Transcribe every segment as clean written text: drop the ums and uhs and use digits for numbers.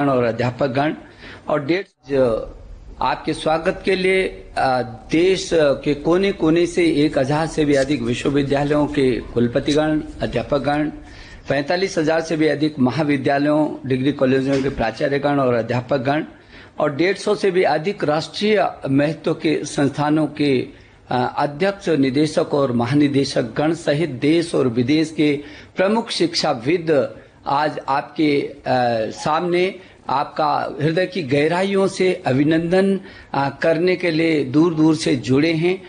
और अध्यापकगण और डेट्स आपके स्वागत के लिए देश के कोने कोने से 1000 से भी अधिक विश्वविद्यालयों के कुलपतिगण, अध्यापकगण, 45,000 से भी अधिक महाविद्यालयों, डिग्री कॉलेजों के प्राचार्यगण और अध्यापकगण और 150 से भी अधिक राष्ट्रीय महत्व के संस्थानों के अध्यक्ष, निदेशक और महानिदेशक गण सहित देश और विदेश के प्रमुख शिक्षाविद आज आपके सामने आपका हृदय की गहराइयों से अभिनंदन करने के लिए दूर दूर से जुड़े हैं।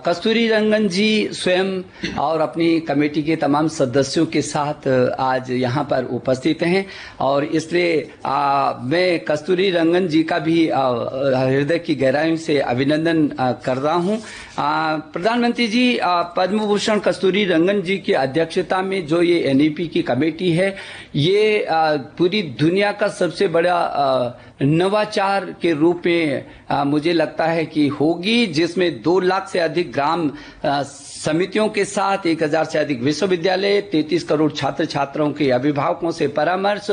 कस्तूरी रंगन जी स्वयं और अपनी कमेटी के तमाम सदस्यों के साथ आज यहाँ पर उपस्थित हैं और इसलिए मैं कस्तूरी रंगन जी का भी हृदय की गहराइयों से अभिनंदन कर रहा हूँ। प्रधानमंत्री जी, पद्म भूषण कस्तूरी रंगन जी की अध्यक्षता में जो ये एनईपी की कमेटी है, ये पूरी दुनिया का सबसे बड़ा नवाचार के रूप में मुझे लगता है कि होगी, जिसमें 2 लाख से अधिक ग्राम समितियों के साथ 1000 से अधिक विश्वविद्यालय, 33 करोड़ छात्र छात्राओं के अभिभावकों से परामर्श,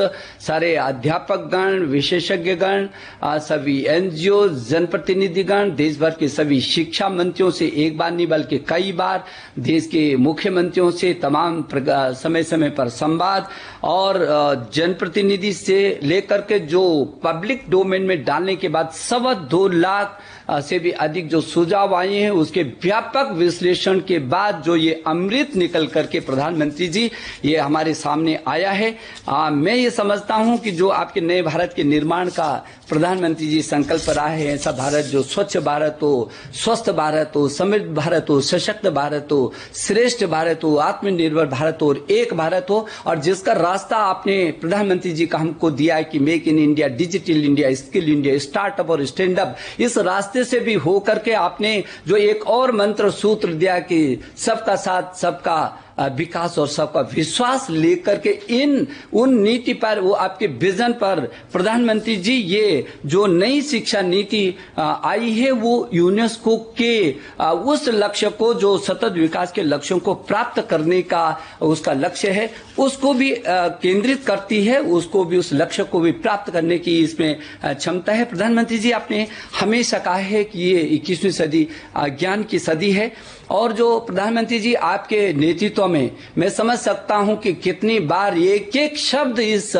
सारे अध्यापकगण, विशेषज्ञगण, सभी एनजीओ, जनप्रतिनिधिगण, देश भर के सभी शिक्षा मंत्रियों से एक बार नहीं बल्कि कई बार, देश के मुख्यमंत्रियों से तमाम समय समय पर संवाद और जनप्रतिनिधि से लेकर के जो पब्लिक डोमेन में डालने के बाद 2.25 लाख से भी अधिक जो सुझाव आए हैं, उसके व्यापक विश्लेषण के बाद जो ये अमृत निकल करके प्रधानमंत्री जी ये हमारे सामने आया है। मैं ये समझता हूं कि जो आपके नए भारत के निर्माण का प्रधानमंत्री जी संकल्प रहा है, ऐसा भारत जो स्वच्छ भारत हो, स्वस्थ भारत हो, समृद्ध भारत हो, सशक्त भारत हो, श्रेष्ठ भारत हो, आत्मनिर्भर भारत हो और एक भारत हो, और जिसका रास्ता आपने प्रधानमंत्री जी का हमको दिया है कि make in India, digital India, skill India, startup और स्टैंड अप, इस रास्ते से भी होकर के आपने जो एक और मंत्र सूत्र दिया कि सबका साथ, सबका विकास और सबका विश्वास लेकर के उन नीति पर, वो आपके विजन पर प्रधानमंत्री जी ये जो नई शिक्षा नीति आई है वो यूनेस्को के उस लक्ष्य को, जो सतत विकास के लक्ष्यों को प्राप्त करने का उसका लक्ष्य है, उसको भी केंद्रित करती है, उसको भी, उस लक्ष्य को भी प्राप्त करने की इसमें क्षमता है। प्रधानमंत्री जी, आपने हमेशा कहा है कि ये 21वीं सदी ज्ञान की सदी है और जो प्रधानमंत्री जी आपके नेतृत्व में मैं समझ सकता हूं कि कितनी बार एक एक शब्द इस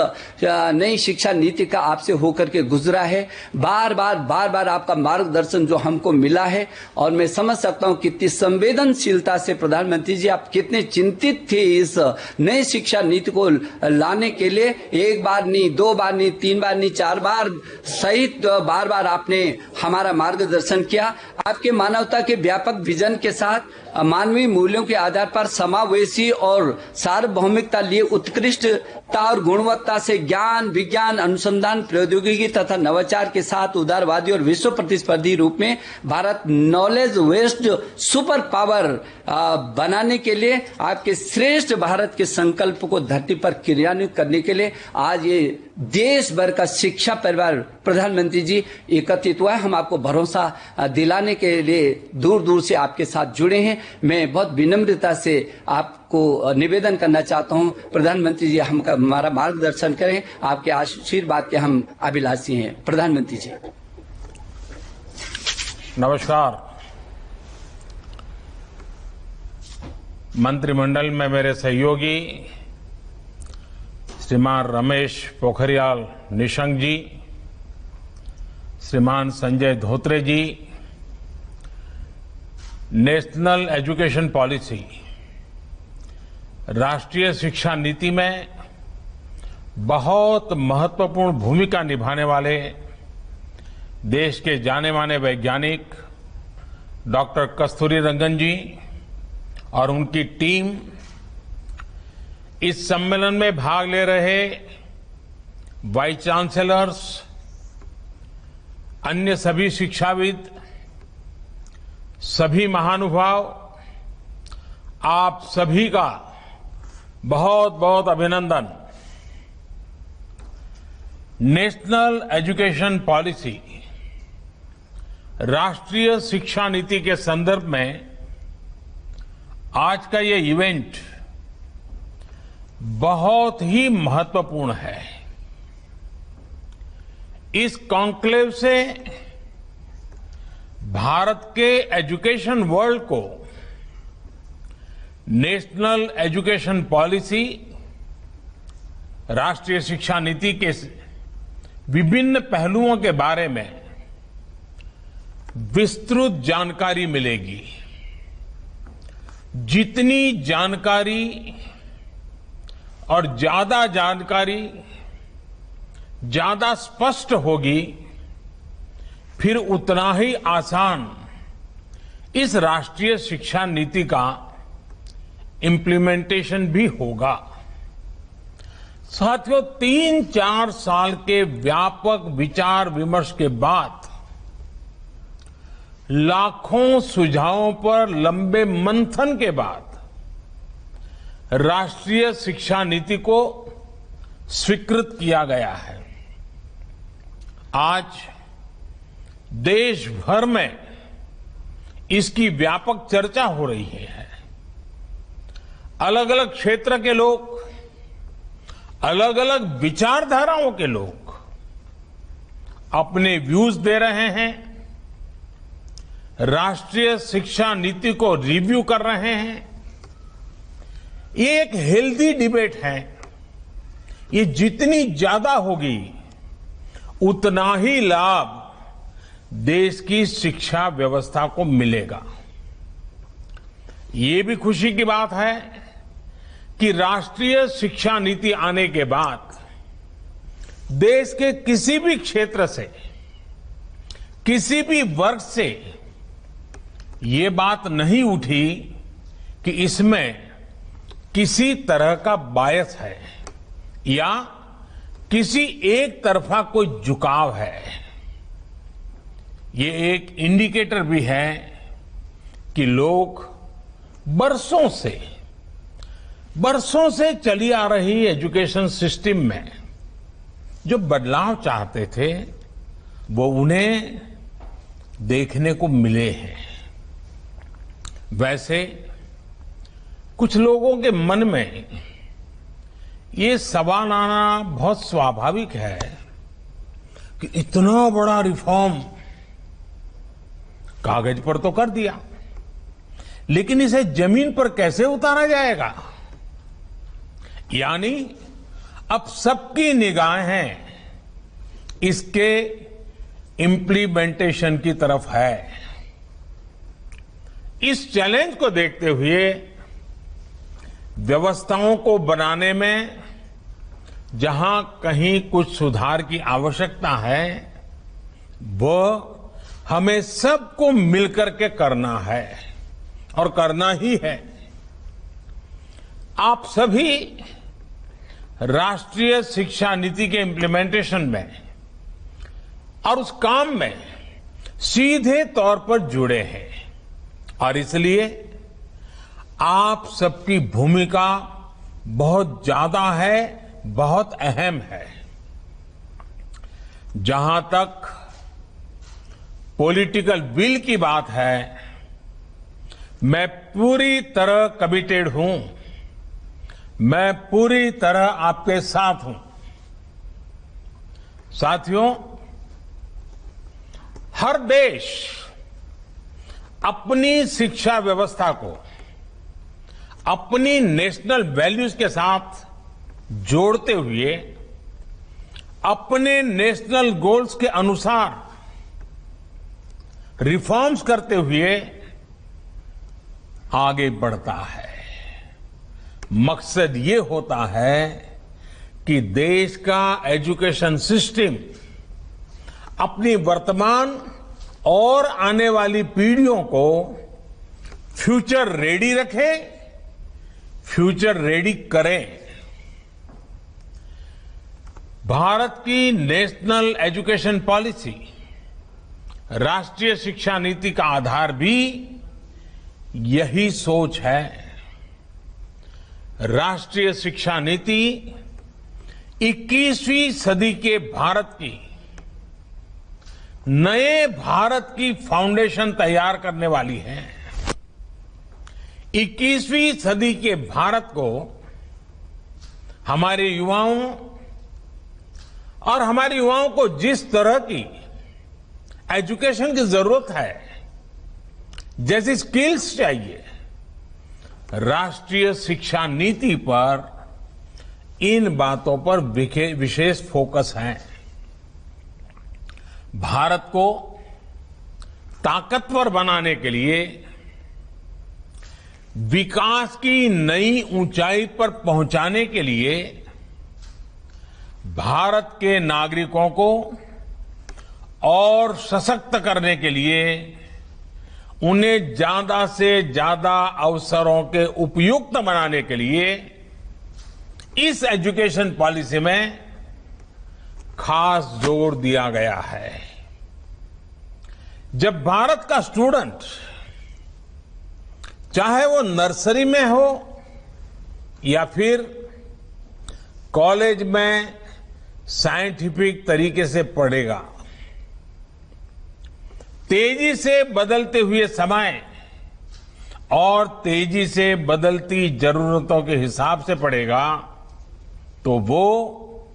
नई शिक्षा नीति का आपसे होकर के गुजरा है, बार बार आपका मार्गदर्शन जो हमको मिला है, और मैं समझ सकता हूं कितनी संवेदनशीलता से प्रधानमंत्री जी आप कितने चिंतित थे इस नई शिक्षा नीति को लाने के लिए। 1 बार नहीं, 2 बार नहीं, 3 बार नहीं, 4 बार सहित बार आपने हमारा मार्गदर्शन किया। आपके मानवता के व्यापक विजन के साथ मानवीय मूल्यों के आधार पर समावेशी और सार्वभौमिकता लिए उत्कृष्टता और गुणवत्ता से ज्ञान, विज्ञान, अनुसंधान, प्रौद्योगिकी तथा नवाचार के साथ उदारवादी और विश्व प्रतिस्पर्धी रूप में भारत नॉलेज वेस्ट सुपर पावर बनाने के लिए आपके श्रेष्ठ भारत के संकल्प को धरती पर क्रियान्वित करने के लिए आज ये देश भर का शिक्षा परिवार प्रधानमंत्री जी एकत्रित हुआ है। हम आपको भरोसा दिलाने के लिए दूर दूर से आपके साथ जुड़े हैं। मैं बहुत विनम्रता से आपको निवेदन करना चाहता हूं, प्रधानमंत्री जी हमारा मार्गदर्शन करें, आपके आशीर्वाद के हम अभिलाषी हैं। प्रधानमंत्री जी नमस्कार। मंत्रिमंडल में मेरे सहयोगी श्रीमान रमेश पोखरियाल निशंक जी, श्रीमान संजय धोत्रे जी, नेशनल एजुकेशन पॉलिसी, राष्ट्रीय शिक्षा नीति में बहुत महत्वपूर्ण भूमिका निभाने वाले देश के जाने माने वैज्ञानिक डॉक्टर कस्तूरी रंगन जी और उनकी टीम, इस सम्मेलन में भाग ले रहे वाइस चांसलर्स, अन्य सभी शिक्षाविद, सभी महानुभाव, आप सभी का बहुत बहुत अभिनंदन। नेशनल एजुकेशन पॉलिसी, राष्ट्रीय शिक्षा नीति के संदर्भ में आज का ये इवेंट . . . . . . . . . . . . . . . . . . . . . . . . . . . . . . . . . . . . . . . . . . . . . . . . . . . . इस कॉन्क्लेव से भारत के एजुकेशन वर्ल्ड को नेशनल एजुकेशन पॉलिसी, राष्ट्रीय शिक्षा नीति के विभिन्न पहलुओं के बारे में विस्तृत जानकारी मिलेगी। जितनी जानकारी और ज्यादा जानकारी ज्यादा स्पष्ट होगी, फिर उतना ही आसान इस राष्ट्रीय शिक्षा नीति का इम्प्लीमेंटेशन भी होगा। साथियों, 3-4 साल के व्यापक विचार विमर्श के बाद लाखों सुझावों पर लंबे मंथन के बाद राष्ट्रीय शिक्षा नीति को स्वीकृत किया गया है। आज देश भर में इसकी व्यापक चर्चा हो रही है। अलग अलग क्षेत्र के लोग, अलग अलग विचारधाराओं के लोग अपने व्यूज दे रहे हैं, राष्ट्रीय शिक्षा नीति को रिव्यू कर रहे हैं। ये एक हेल्दी डिबेट है। ये जितनी ज्यादा होगी उतना ही लाभ देश की शिक्षा व्यवस्था को मिलेगा। ये भी खुशी की बात है कि राष्ट्रीय शिक्षा नीति आने के बाद देश के किसी भी क्षेत्र से, किसी भी वर्ग से ये बात नहीं उठी कि इसमें किसी तरह का बायस है या किसी एक तरफा कोई झुकाव है। ये एक इंडिकेटर भी है कि लोग बरसों से चली आ रही एजुकेशन सिस्टम में जो बदलाव चाहते थे, वो उन्हें देखने को मिले हैं। वैसे कुछ लोगों के मन में ये सवाल आना बहुत स्वाभाविक है कि इतना बड़ा रिफॉर्म कागज पर तो कर दिया, लेकिन इसे जमीन पर कैसे उतारा जाएगा। यानी अब सबकी निगाहें इसके इम्प्लीमेंटेशन की तरफ है। इस चैलेंज को देखते हुए व्यवस्थाओं को बनाने में जहां कहीं कुछ सुधार की आवश्यकता है, वो हमें सबको मिलकर के करना है और करना ही है। आप सभी राष्ट्रीय शिक्षा नीति के इम्प्लीमेंटेशन में और उस काम में सीधे तौर पर जुड़े हैं और इसलिए आप सबकी भूमिका बहुत ज्यादा है, बहुत अहम है। जहां तक पॉलिटिकल विल की बात है, मैं पूरी तरह कमिटेड हूं, मैं पूरी तरह आपके साथ हूं। साथियों, हर देश अपनी शिक्षा व्यवस्था को अपनी नेशनल वैल्यूज के साथ जोड़ते हुए अपने नेशनल गोल्स के अनुसार रिफॉर्म्स करते हुए आगे बढ़ता है। मकसद ये होता है कि देश का एजुकेशन सिस्टम अपनी वर्तमान और आने वाली पीढ़ियों को फ्यूचर रेडी रखे, फ्यूचर रेडी करें। भारत की नेशनल एजुकेशन पॉलिसी, राष्ट्रीय शिक्षा नीति का आधार भी यही सोच है। राष्ट्रीय शिक्षा नीति 21वीं सदी के भारत की, नए भारत की फाउंडेशन तैयार करने वाली है। 21वीं सदी के भारत को हमारे युवाओं और हमारे युवाओं को जिस तरह की एजुकेशन की जरूरत है, जैसी स्किल्स चाहिए, राष्ट्रीय शिक्षा नीति पर इन बातों पर विशेष फोकस है। भारत को ताकतवर बनाने के लिए, विकास की नई ऊंचाई पर पहुंचाने के लिए भारत के नागरिकों को और सशक्त करने के लिए उन्हें ज्यादा से ज्यादा अवसरों के उपयुक्त बनाने के लिए इस एजुकेशन पॉलिसी में खास जोर दिया गया है। जब भारत का स्टूडेंट, चाहे वो नर्सरी में हो या फिर कॉलेज में साइंटिफिक तरीके से पढ़ेगा, तेजी से बदलते हुए समय और तेजी से बदलती जरूरतों के हिसाब से पढ़ेगा, तो वो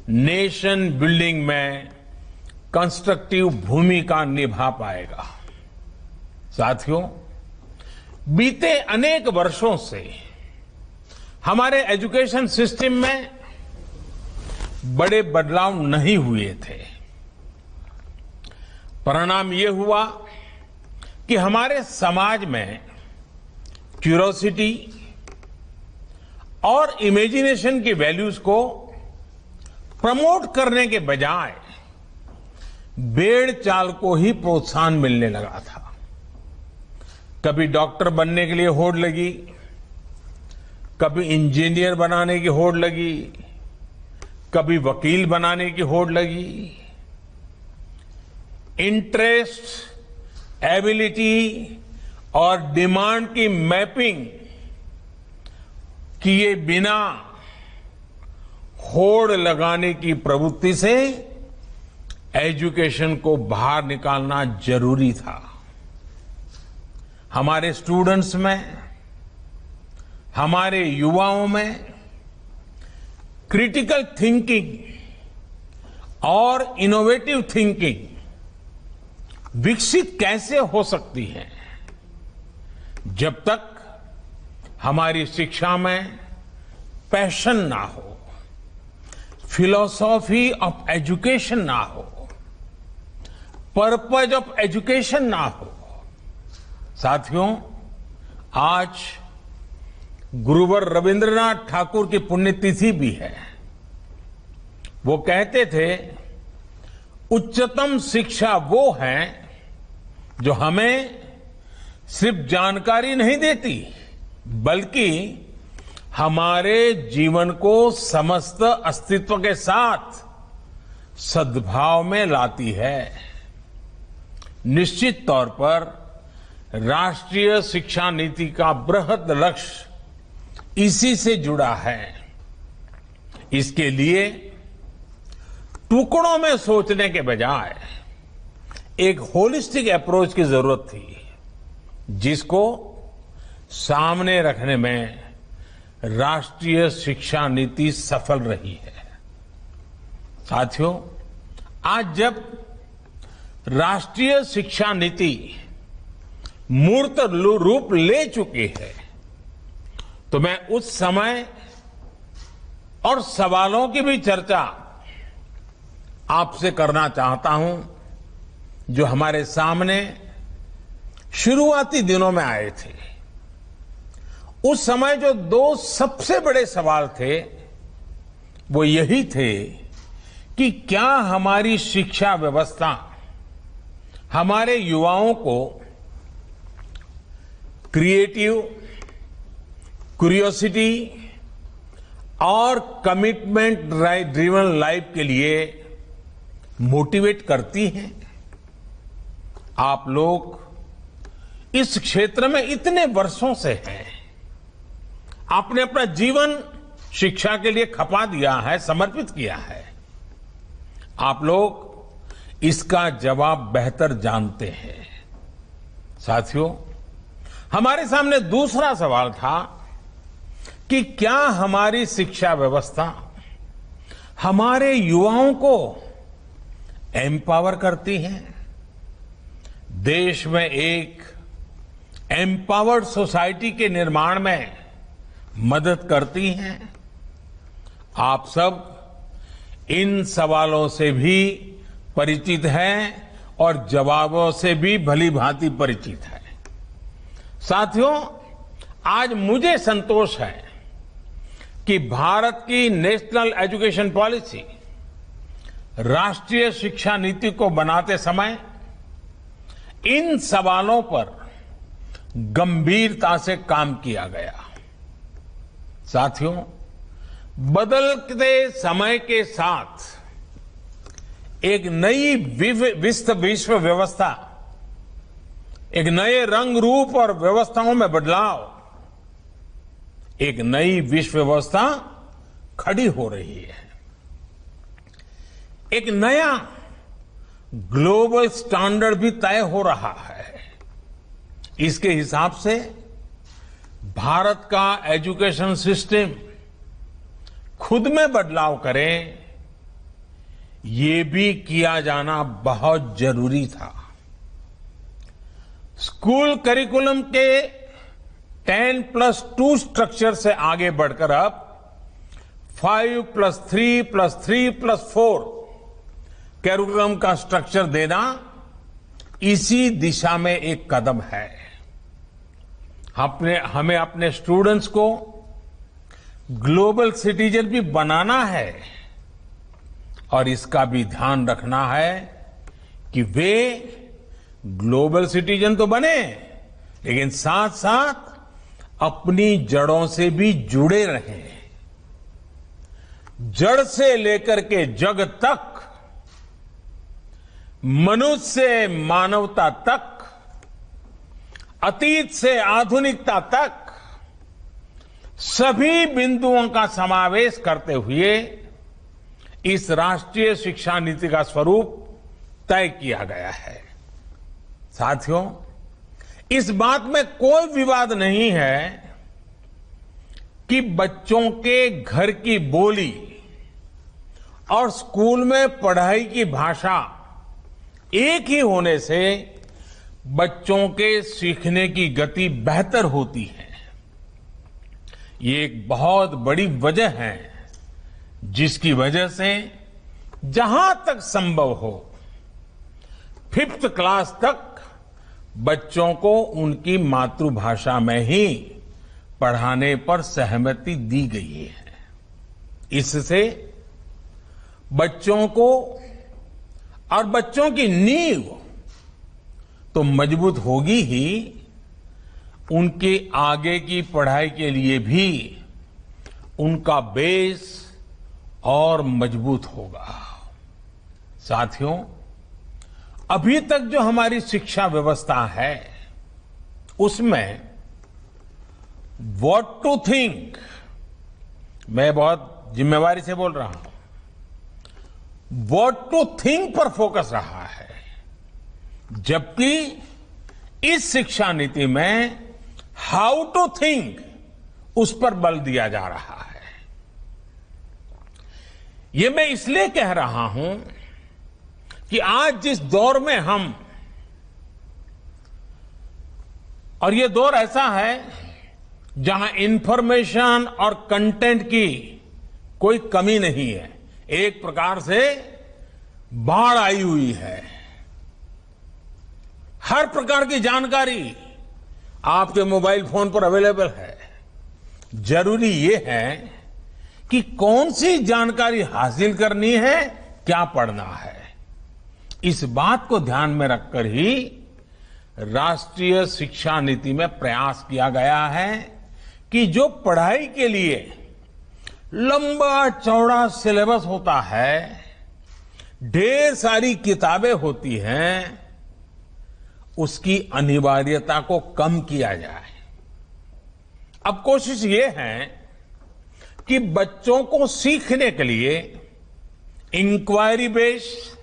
नेशन बिल्डिंग में कंस्ट्रक्टिव भूमिका निभा पाएगा। साथियों, बीते अनेक वर्षों से हमारे एजुकेशन सिस्टम में बड़े बदलाव नहीं हुए थे। परिणाम ये हुआ कि हमारे समाज में क्यूरोसिटी और इमेजिनेशन की वैल्यूज को प्रमोट करने के बजाय भेड़ चाल को ही प्रोत्साहन मिलने लगा था। कभी डॉक्टर बनने के लिए होड़ लगी, कभी इंजीनियर बनाने की होड़ लगी, कभी वकील बनाने की होड़ लगी। इंटरेस्ट, एबिलिटी और डिमांड की मैपिंग किए बिना होड़ लगाने की प्रवृत्ति से एजुकेशन को बाहर निकालना जरूरी था। हमारे स्टूडेंट्स में, हमारे युवाओं में क्रिटिकल थिंकिंग और इनोवेटिव थिंकिंग विकसित कैसे हो सकती है, जब तक हमारी शिक्षा में पैशन ना हो, फिलॉसॉफी ऑफ एजुकेशन ना हो, पर्पज ऑफ एजुकेशन ना हो। साथियों, आज गुरुवर रविंद्रनाथ ठाकुर की पुण्यतिथि भी है। वो कहते थे, उच्चतम शिक्षा वो है जो हमें सिर्फ जानकारी नहीं देती, बल्कि हमारे जीवन को समस्त अस्तित्व के साथ सद्भाव में लाती है। निश्चित तौर पर राष्ट्रीय शिक्षा नीति का बृहद लक्ष्य इसी से जुड़ा है। इसके लिए टुकड़ों में सोचने के बजाय एक होलिस्टिक अप्रोच की जरूरत थी, जिसको सामने रखने में राष्ट्रीय शिक्षा नीति सफल रही है। साथियों, आज जब राष्ट्रीय शिक्षा नीति मूर्त रूप ले चुकी है, तो मैं उस समय और सवालों की भी चर्चा आपसे करना चाहता हूं, जो हमारे सामने शुरुआती दिनों में आए थे। उस समय जो दो सबसे बड़े सवाल थे, वो यही थे कि क्या हमारी शिक्षा व्यवस्था हमारे युवाओं को क्रिएटिव, क्यूरियोसिटी और कमिटमेंट ड्रिवन लाइफ के लिए मोटिवेट करती है। आप लोग इस क्षेत्र में इतने वर्षों से हैं, आपने अपना जीवन शिक्षा के लिए खपा दिया है, समर्पित किया है। आप लोग इसका जवाब बेहतर जानते हैं। साथियों, हमारे सामने दूसरा सवाल था कि क्या हमारी शिक्षा व्यवस्था हमारे युवाओं को एम्पावर करती हैं, देश में एक एम्पावर्ड सोसाइटी के निर्माण में मदद करती हैं। आप सब इन सवालों से भी परिचित हैं और जवाबों से भी भली भांति परिचित हैं। साथियों, आज मुझे संतोष है कि भारत की नेशनल एजुकेशन पॉलिसी, राष्ट्रीय शिक्षा नीति को बनाते समय इन सवालों पर गंभीरता से काम किया गया। साथियों, बदलते समय के साथ एक नई विश्व व्यवस्था, एक नए रंग रूप और व्यवस्थाओं में बदलाव, एक नई विश्व व्यवस्था खड़ी हो रही है। एक नया ग्लोबल स्टैंडर्ड भी तय हो रहा है। इसके हिसाब से भारत का एजुकेशन सिस्टम खुद में बदलाव करे, ये भी किया जाना बहुत जरूरी था। स्कूल करिकुलम के 10+2 स्ट्रक्चर से आगे बढ़कर अब 5+3+3+4 करिकुलम का स्ट्रक्चर देना इसी दिशा में एक कदम है। हमें अपने स्टूडेंट्स को ग्लोबल सिटीजन भी बनाना है और इसका भी ध्यान रखना है कि वे ग्लोबल सिटीजन तो बने, लेकिन साथ साथ अपनी जड़ों से भी जुड़े रहें। जड़ से लेकर के जग तक, मनुष्य से मानवता तक, अतीत से आधुनिकता तक सभी बिंदुओं का समावेश करते हुए इस राष्ट्रीय शिक्षा नीति का स्वरूप तय किया गया है। साथियों, इस बात में कोई विवाद नहीं है कि बच्चों के घर की बोली और स्कूल में पढ़ाई की भाषा एक ही होने से बच्चों के सीखने की गति बेहतर होती है। ये एक बहुत बड़ी वजह है जिसकी वजह से जहां तक संभव हो 5th क्लास तक बच्चों को उनकी मातृभाषा में ही पढ़ाने पर सहमति दी गई है। इससे बच्चों को और बच्चों की नींव तो मजबूत होगी ही, उनके आगे की पढ़ाई के लिए भी उनका बेस और मजबूत होगा। साथियों, अभी तक जो हमारी शिक्षा व्यवस्था है उसमें व्हाट टू थिंक, मैं बहुत जिम्मेवारी से बोल रहा हूं, व्हाट टू थिंक पर फोकस रहा है, जबकि इस शिक्षा नीति में हाउ टू थिंक उस पर बल दिया जा रहा है। ये मैं इसलिए कह रहा हूं कि आज जिस दौर में हम, और ये दौर ऐसा है जहां इंफॉर्मेशन और कंटेंट की कोई कमी नहीं है, एक प्रकार से बाढ़ आई हुई है। हर प्रकार की जानकारी आपके मोबाइल फोन पर अवेलेबल है। जरूरी ये है कि कौन सी जानकारी हासिल करनी है, क्या पढ़ना है। इस बात को ध्यान में रखकर ही राष्ट्रीय शिक्षा नीति में प्रयास किया गया है कि जो पढ़ाई के लिए लंबा चौड़ा सिलेबस होता है, ढेर सारी किताबें होती हैं, उसकी अनिवार्यता को कम किया जाए। अब कोशिश ये है कि बच्चों को सीखने के लिए inquiry based,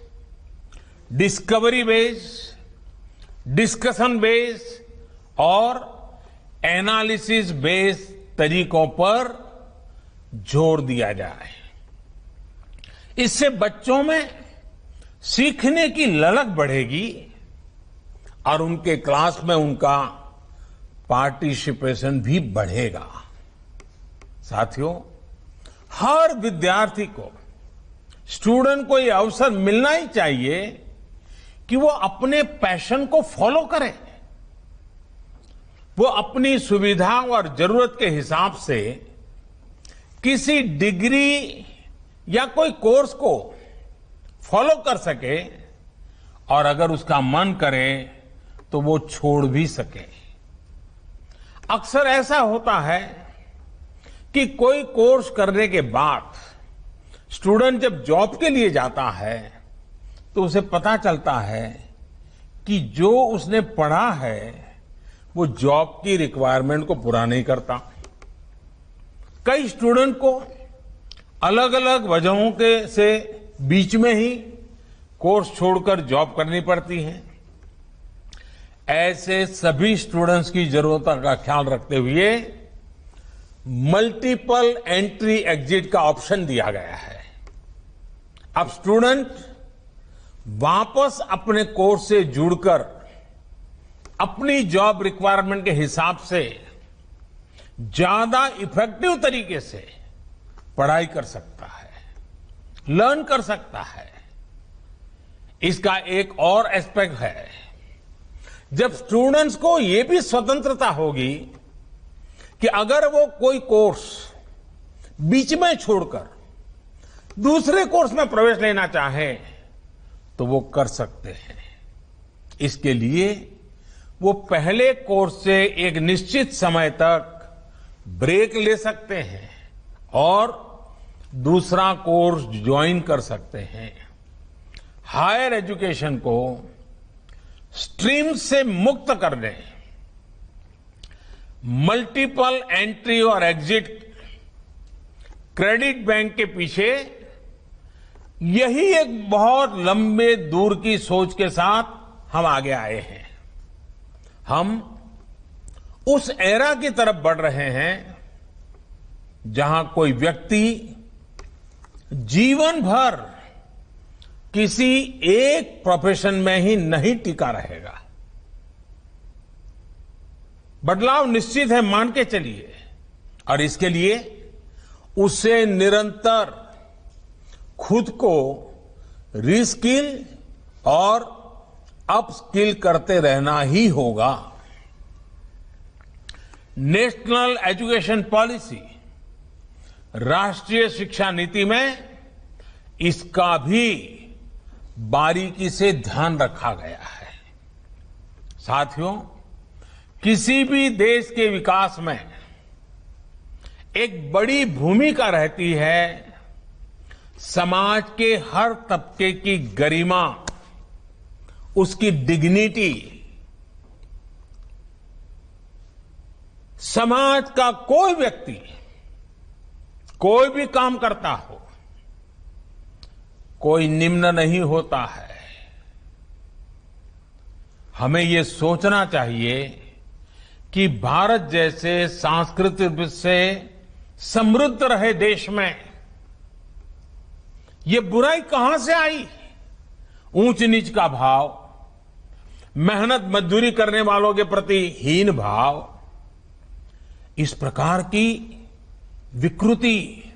discovery based, discussion based और एनालिसिस बेस्ड तरीकों पर जोर दिया जाए। इससे बच्चों में सीखने की ललक बढ़ेगी और उनके क्लास में उनका पार्टिसिपेशन भी बढ़ेगा। साथियों, हर विद्यार्थी को, स्टूडेंट को यह अवसर मिलना ही चाहिए कि वो अपने पैशन को फॉलो करे। वो अपनी सुविधा और जरूरत के हिसाब से किसी डिग्री या कोई कोर्स को फॉलो कर सके और अगर उसका मन करे तो वो छोड़ भी सके। अक्सर ऐसा होता है कि कोई कोर्स करने के बाद स्टूडेंट जब जॉब के लिए जाता है तो उसे पता चलता है कि जो उसने पढ़ा है वो जॉब की रिक्वायरमेंट को पूरा नहीं करता। कई स्टूडेंट को अलग अलग वजहों के से बीच में ही कोर्स छोड़कर जॉब करनी पड़ती है। ऐसे सभी स्टूडेंट्स की जरूरतों का ख्याल रखते हुए मल्टीपल एंट्री एग्जिट का ऑप्शन दिया गया है। अब स्टूडेंट वापस अपने कोर्स से जुड़कर अपनी जॉब रिक्वायरमेंट के हिसाब से ज्यादा इफेक्टिव तरीके से पढ़ाई कर सकता है, लर्न कर सकता है। इसका एक और एस्पेक्ट है, जब स्टूडेंट्स को यह भी स्वतंत्रता होगी कि अगर वो कोई कोर्स बीच में छोड़कर दूसरे कोर्स में प्रवेश लेना चाहे तो वो कर सकते हैं। इसके लिए वो पहले कोर्स से एक निश्चित समय तक ब्रेक ले सकते हैं और दूसरा कोर्स ज्वाइन कर सकते हैं। हायर एजुकेशन को स्ट्रीम से मुक्त करने, मल्टीपल एंट्री और एग्जिट क्रेडिट बैंक के पीछे यही एक बहुत लंबे दूर की सोच के साथ हम आगे आए हैं। हम उस एरा की तरफ बढ़ रहे हैं जहां कोई व्यक्ति जीवन भर किसी एक प्रोफेशन में ही नहीं टिका रहेगा। बदलाव निश्चित है, मान के चलिए, और इसके लिए उसे निरंतर खुद को रीस्किल और अपस्किल करते रहना ही होगा। नेशनल एजुकेशन पॉलिसी, राष्ट्रीय शिक्षा नीति में इसका भी बारीकी से ध्यान रखा गया है। साथियों, किसी भी देश के विकास में एक बड़ी भूमिका रहती है समाज के हर तबके की गरिमा, उसकी डिग्निटी। समाज का कोई व्यक्ति कोई भी काम करता हो, कोई निम्न नहीं होता है। हमें ये सोचना चाहिए कि भारत जैसे सांस्कृतिक रूप से समृद्ध रहे देश में ये बुराई कहां से आई? ऊंच नीच का भाव, मेहनत मजदूरी करने वालों के प्रति हीन भाव, इस प्रकार की विकृति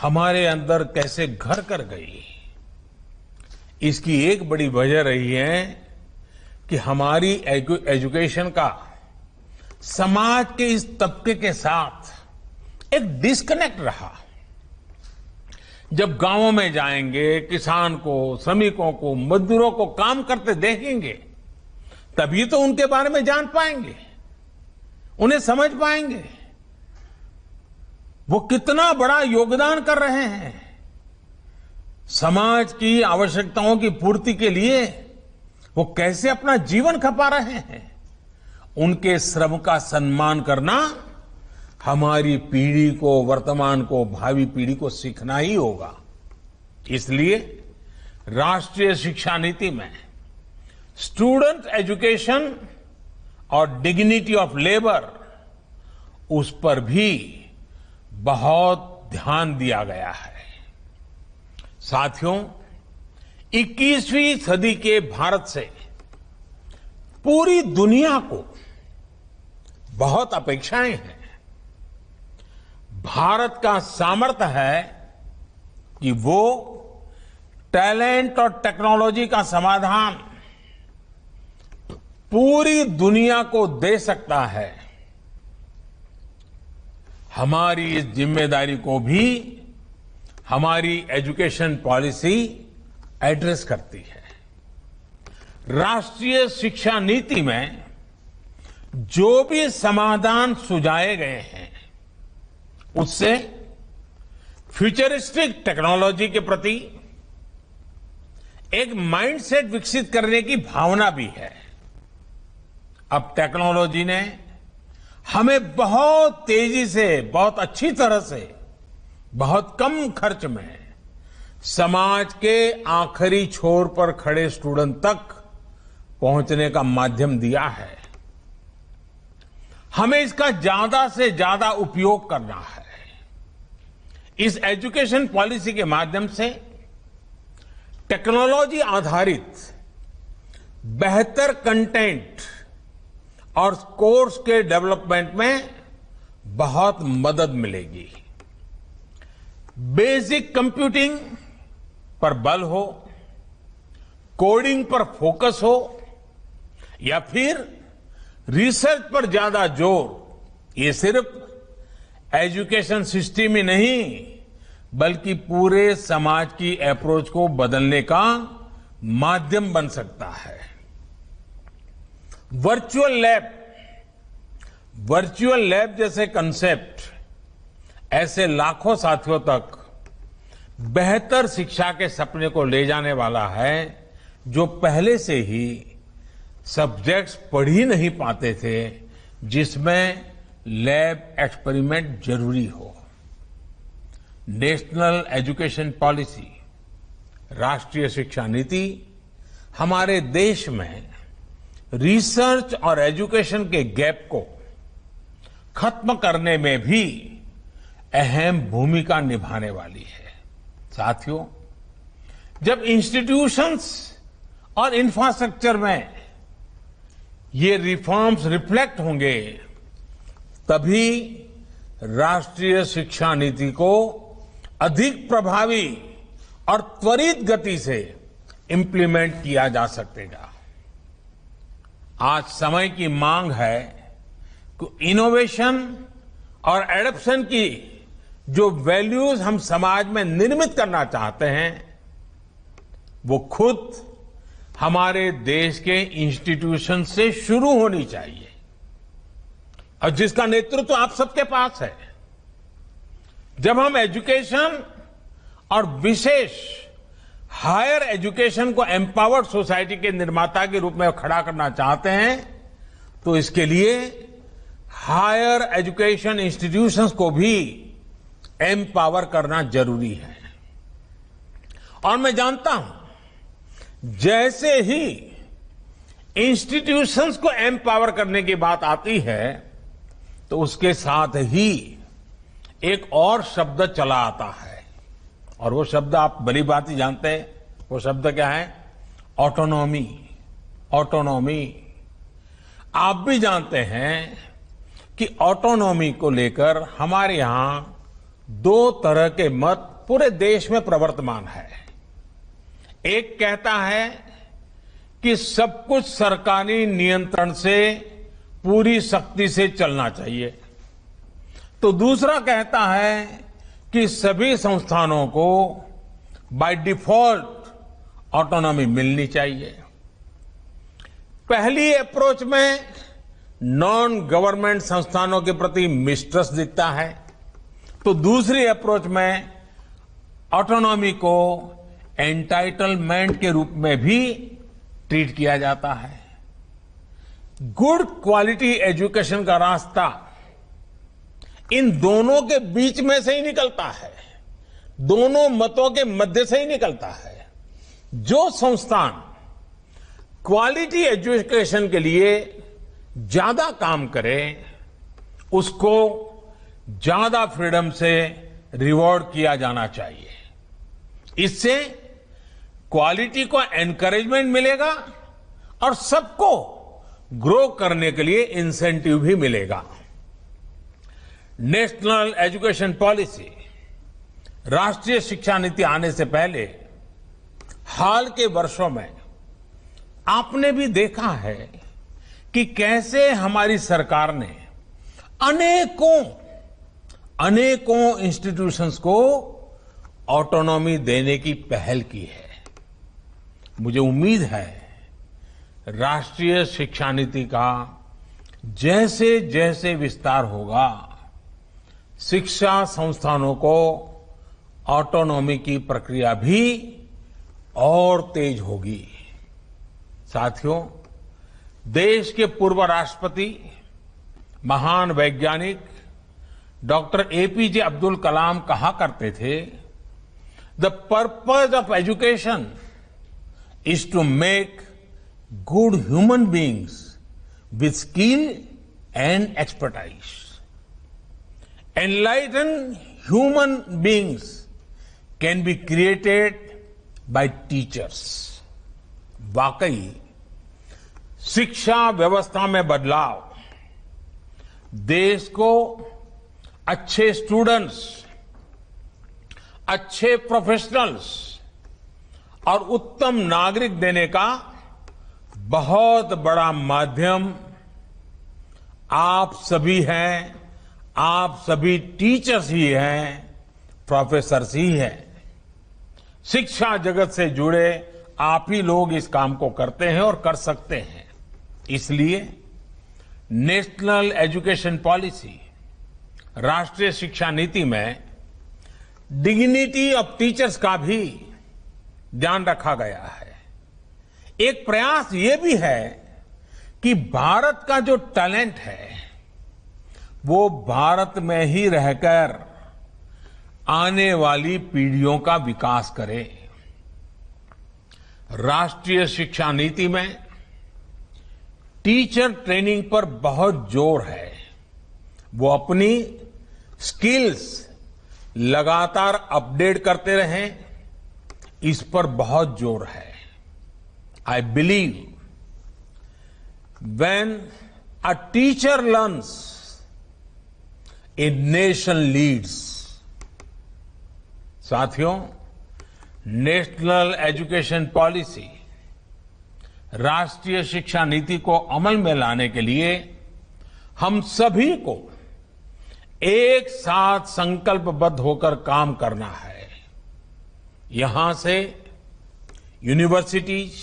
हमारे अंदर कैसे घर कर गई? इसकी एक बड़ी वजह रही है कि हमारी एजुकेशन का समाज के इस तबके के साथ एक डिस्कनेक्ट रहा। जब गांवों में जाएंगे, किसान को, श्रमिकों को, मजदूरों को काम करते देखेंगे, तभी तो उनके बारे में जान पाएंगे, उन्हें समझ पाएंगे वो कितना बड़ा योगदान कर रहे हैं। समाज की आवश्यकताओं की पूर्ति के लिए वो कैसे अपना जीवन खपा रहे हैं। उनके श्रम का सम्मान करना हमारी पीढ़ी को, वर्तमान को, भावी पीढ़ी को सीखना ही होगा। इसलिए राष्ट्रीय शिक्षा नीति में स्टूडेंट एजुकेशन और डिग्निटी ऑफ लेबर, उस पर भी बहुत ध्यान दिया गया है। साथियों, 21वीं सदी के भारत से पूरी दुनिया को बहुत अपेक्षाएं हैं। भारत का सामर्थ्य है कि वो टैलेंट और टेक्नोलॉजी का समाधान पूरी दुनिया को दे सकता है। हमारी इस जिम्मेदारी को भी हमारी एजुकेशन पॉलिसी एड्रेस करती है। राष्ट्रीय शिक्षा नीति में जो भी समाधान सुझाए गए हैं, उससे फ्यूचरिस्टिक टेक्नोलॉजी के प्रति एक माइंडसेट विकसित करने की भावना भी है। अब टेक्नोलॉजी ने हमें बहुत तेजी से, बहुत अच्छी तरह से, बहुत कम खर्च में समाज के आखिरी छोर पर खड़े स्टूडेंट तक पहुंचने का माध्यम दिया है। हमें इसका ज्यादा से ज्यादा उपयोग करना है। इस एजुकेशन पॉलिसी के माध्यम से टेक्नोलॉजी आधारित बेहतर कंटेंट और कोर्स के डेवलपमेंट में बहुत मदद मिलेगी। बेसिक कंप्यूटिंग पर बल हो, कोडिंग पर फोकस हो, या फिर रिसर्च पर ज्यादा जोर, ये सिर्फ एजुकेशन सिस्टम ही नहीं बल्कि पूरे समाज की अप्रोच को बदलने का माध्यम बन सकता है। वर्चुअल लैब जैसे कंसेप्ट ऐसे लाखों साथियों तक बेहतर शिक्षा के सपने को ले जाने वाला है, जो पहले से ही सब्जेक्ट्स पढ़ ही नहीं पाते थे, जिसमें लैब एक्सपेरिमेंट जरूरी हो। नेशनल एजुकेशन पॉलिसी, राष्ट्रीय शिक्षा नीति हमारे देश में रिसर्च और एजुकेशन के गैप को खत्म करने में भी अहम भूमिका निभाने वाली है। साथियों, जब इंस्टीट्यूशंस और इंफ्रास्ट्रक्चर में ये रिफॉर्म्स रिफ्लेक्ट होंगे, तभी राष्ट्रीय शिक्षा नीति को अधिक प्रभावी और त्वरित गति से इंप्लीमेंट किया जा सकेगा। आज समय की मांग है कि इनोवेशन और एडॉप्शन की जो वैल्यूज हम समाज में निर्मित करना चाहते हैं, वो खुद हमारे देश के इंस्टीट्यूशन से शुरू होनी चाहिए, और जिसका नेतृत्व आप सबके पास है। जब हम एजुकेशन और विशेष हायर एजुकेशन को एम्पावर्ड सोसाइटी के निर्माता के रूप में खड़ा करना चाहते हैं, तो इसके लिए हायर एजुकेशन इंस्टीट्यूशंस को भी एम्पावर करना जरूरी है। और मैं जानता हूं, जैसे ही इंस्टीट्यूशंस को एम्पावर करने की बात आती है, तो उसके साथ ही एक और शब्द चला आता है, और वो शब्द आप भली बात ही जानते हैं। वो शब्द क्या है? ऑटोनॉमी। ऑटोनॉमी। आप भी जानते हैं कि ऑटोनॉमी को लेकर हमारे यहां दो तरह के मत पूरे देश में प्रवर्तमान है। एक कहता है कि सब कुछ सरकारी नियंत्रण से पूरी सख्ती से चलना चाहिए, तो दूसरा कहता है कि सभी संस्थानों को बाय डिफॉल्ट ऑटोनॉमी मिलनी चाहिए। पहली अप्रोच में नॉन गवर्नमेंट संस्थानों के प्रति मिसट्रस्ट दिखता है, तो दूसरी अप्रोच में ऑटोनॉमी को एंटाइटलमेंट के रूप में भी ट्रीट किया जाता है। गुड क्वालिटी एजुकेशन का रास्ता इन दोनों के बीच में से ही निकलता है, दोनों मतों के मध्य से ही निकलता है। जो संस्थान क्वालिटी एजुकेशन के लिए ज्यादा काम करे, उसको ज्यादा फ्रीडम से रिवॉर्ड किया जाना चाहिए। इससे क्वालिटी को एनकरेजमेंट मिलेगा और सबको ग्रो करने के लिए इंसेंटिव भी मिलेगा। नेशनल एजुकेशन पॉलिसी, राष्ट्रीय शिक्षा नीति आने से पहले हाल के वर्षों में आपने भी देखा है कि कैसे हमारी सरकार ने अनेकों इंस्टीट्यूशंस को ऑटोनॉमी देने की पहल की है। मुझे उम्मीद है राष्ट्रीय शिक्षा नीति का जैसे जैसे विस्तार होगा, शिक्षा संस्थानों को ऑटोनॉमी की प्रक्रिया भी और तेज होगी। साथियों, देश के पूर्व राष्ट्रपति, महान वैज्ञानिक डॉक्टर एपीजे अब्दुल कलाम कहा करते थे, the purpose of education is to make good human beings with skill and expertise. Enlighten human beings can be created by teachers. वाकई शिक्षा व्यवस्था में बदलाव देश को अच्छे स्टूडेंट्स, अच्छे प्रोफेशनल्स और उत्तम नागरिक देने का बहुत बड़ा माध्यम आप सभी हैं, आप सभी टीचर्स ही हैं, प्रोफेसर्स ही हैं। शिक्षा जगत से जुड़े आप ही लोग इस काम को करते हैं और कर सकते हैं। इसलिए नेशनल एजुकेशन पॉलिसी, राष्ट्रीय शिक्षा नीति में डिग्निटी ऑफ टीचर्स का भी ध्यान रखा गया है। एक प्रयास ये भी है कि भारत का जो टैलेंट है वो भारत में ही रहकर आने वाली पीढ़ियों का विकास करे। राष्ट्रीय शिक्षा नीति में टीचर ट्रेनिंग पर बहुत जोर है। वो अपनी स्किल्स लगातार अपडेट करते रहें, इस पर बहुत जोर है। I believe when a teacher learns, a nation leads. साथियों, नेशनल एजुकेशन पॉलिसी, राष्ट्रीय शिक्षा नीति को अमल में लाने के लिए हम सभी को एक साथ संकल्पबद्ध होकर काम करना है। यहां से universities,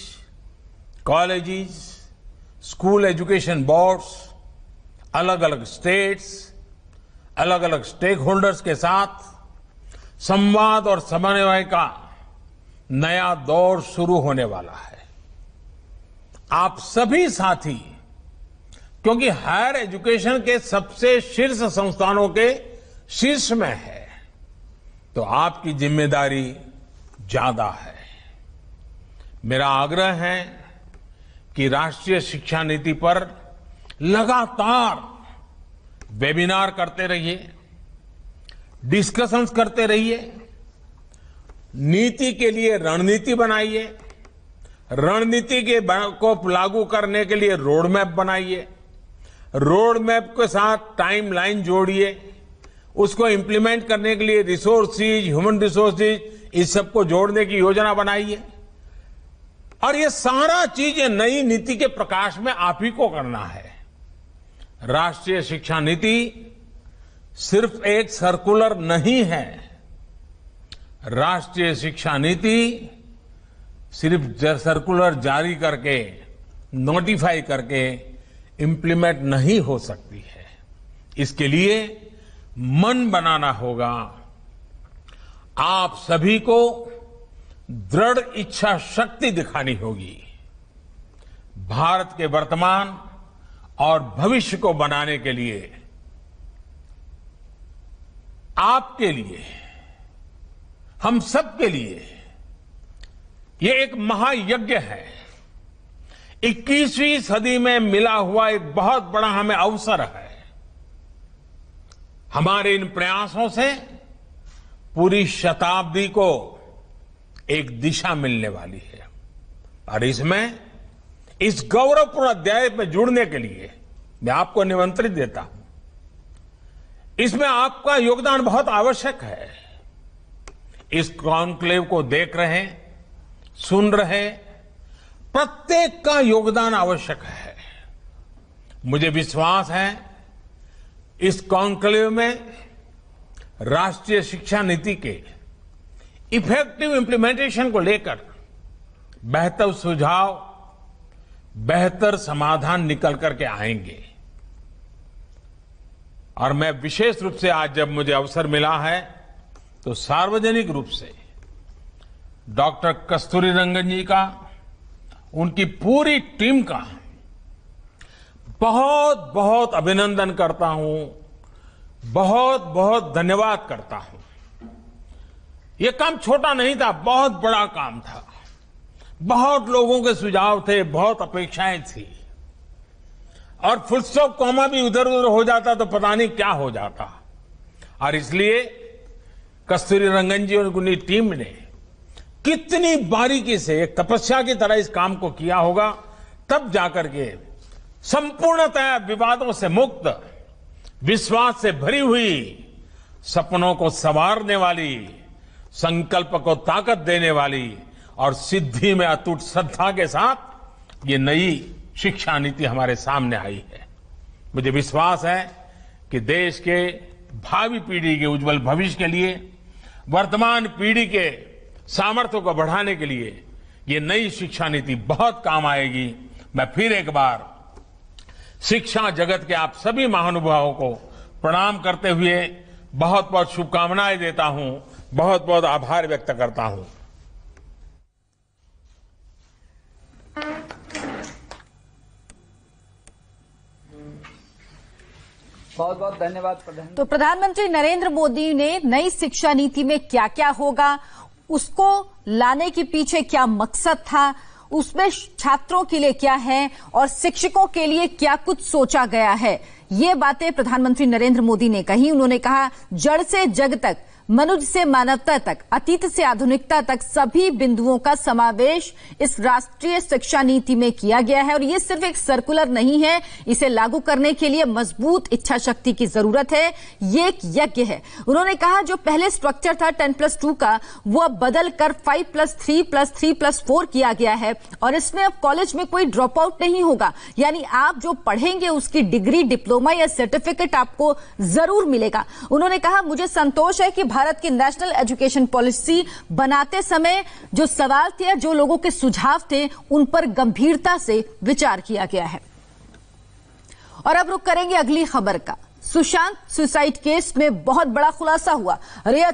colleges, school education boards, अलग अलग स्टेट्स, अलग अलग स्टेक होल्डर्स के साथ संवाद और समन्वय का नया दौर शुरू होने वाला है। आप सभी साथी, क्योंकि हायर एजुकेशन के सबसे शीर्ष संस्थानों के शीर्ष में है, तो आपकी जिम्मेदारी ज्यादा है। मेरा आग्रह है कि राष्ट्रीय शिक्षा नीति पर लगातार वेबिनार करते रहिए, डिस्कशंस करते रहिए, नीति के लिए रणनीति बनाइए, रणनीति को लागू करने के लिए रोड मैप बनाइए, रोड मैप के साथ टाइमलाइन जोड़िए, उसको इंप्लीमेंट करने के लिए रिसोर्सेज, ह्यूमन रिसोर्सेज, इस सबको जोड़ने की योजना बनाइए। और ये सारा चीजें नई नीति के प्रकाश में आप ही को करना है। राष्ट्रीय शिक्षा नीति सिर्फ एक सर्कुलर नहीं है। राष्ट्रीय शिक्षा नीति सिर्फ सर्कुलर जारी करके, नोटिफाई करके इंप्लीमेंट नहीं हो सकती है। इसके लिए मन बनाना होगा। आप सभी को दृढ़ इच्छा शक्ति दिखानी होगी। भारत के वर्तमान और भविष्य को बनाने के लिए, आपके लिए, हम सबके लिए ये एक महायज्ञ है। 21वीं सदी में मिला हुआ एक बहुत बड़ा हमें अवसर है। हमारे इन प्रयासों से पूरी शताब्दी को एक दिशा मिलने वाली है। और इसमें इस गौरवपूर्ण अध्याय में जुड़ने के लिए मैं आपको निमंत्रित देता हूं। इसमें आपका योगदान बहुत आवश्यक है। इस कॉन्क्लेव को देख रहे, सुन रहे प्रत्येक का योगदान आवश्यक है। मुझे विश्वास है इस कॉन्क्लेव में राष्ट्रीय शिक्षा नीति के इफेक्टिव इंप्लीमेंटेशन को लेकर बेहतर सुझाव, बेहतर समाधान निकल करके आएंगे। और मैं विशेष रूप से आज जब मुझे अवसर मिला है तो सार्वजनिक रूप से डॉक्टर कस्तूरीरंगन जी का, उनकी पूरी टीम का बहुत बहुत अभिनंदन करता हूं, बहुत बहुत धन्यवाद करता हूं। यह काम छोटा नहीं था, बहुत बड़ा काम था। बहुत लोगों के सुझाव थे, बहुत अपेक्षाएं थी, और फुल स्टॉप कॉमा भी उधर उधर हो जाता तो पता नहीं क्या हो जाता। और इसलिए कस्तूरीरंगन जी और उनकी टीम ने कितनी बारीकी से एक तपस्या की तरह इस काम को किया होगा, तब जाकर के संपूर्णतः विवादों से मुक्त, विश्वास से भरी हुई, सपनों को संवारने वाली, संकल्प को ताकत देने वाली और सिद्धि में अटूट श्रद्धा के साथ ये नई शिक्षा नीति हमारे सामने आई है। मुझे विश्वास है कि देश के भावी पीढ़ी के उज्जवल भविष्य के लिए, वर्तमान पीढ़ी के सामर्थ्य को बढ़ाने के लिए ये नई शिक्षा नीति बहुत काम आएगी। मैं फिर एक बार शिक्षा जगत के आप सभी महानुभावों को प्रणाम करते हुए बहुत बहुत शुभकामनाएं देता हूं, बहुत बहुत आभार व्यक्त करता हूं। बहुत बहुत धन्यवाद प्रधानमंत्री। तो प्रधानमंत्री नरेंद्र मोदी ने नई शिक्षा नीति में क्या क्या होगा, उसको लाने के पीछे क्या मकसद था, उसमें छात्रों के लिए क्या है और शिक्षकों के लिए क्या कुछ सोचा गया है, ये बातें प्रधानमंत्री नरेंद्र मोदी ने कही। उन्होंने कहा, जड़ से जग तक, मनुष्य से मानवता तक, अतीत से आधुनिकता तक सभी बिंदुओं का समावेश इस राष्ट्रीय शिक्षा नीति में किया गया है। और ये सिर्फ एक सर्कुलर नहीं है, इसे लागू करने के लिए मजबूत इच्छा शक्ति की जरूरत है। ये एक यज्ञ है। उन्होंने कहा, जो पहले स्ट्रक्चर था 10+2 का, वो अब बदल कर 5+3+3+4 किया गया है। और इसमें अब कॉलेज में कोई ड्रॉप आउट नहीं होगा, यानी आप जो पढ़ेंगे उसकी डिग्री, डिप्लोमा या सर्टिफिकेट आपको जरूर मिलेगा। उन्होंने कहा, मुझे संतोष है कि भारत की नेशनल एजुकेशन पॉलिसी बनाते समय जो सवाल थे, जो लोगों के सुझाव थे, उन पर गंभीरता से विचार किया गया है। और अब रुक करेंगे अगली खबर का। सुशांत सुसाइड केस में बहुत बड़ा खुलासा हुआ। रिया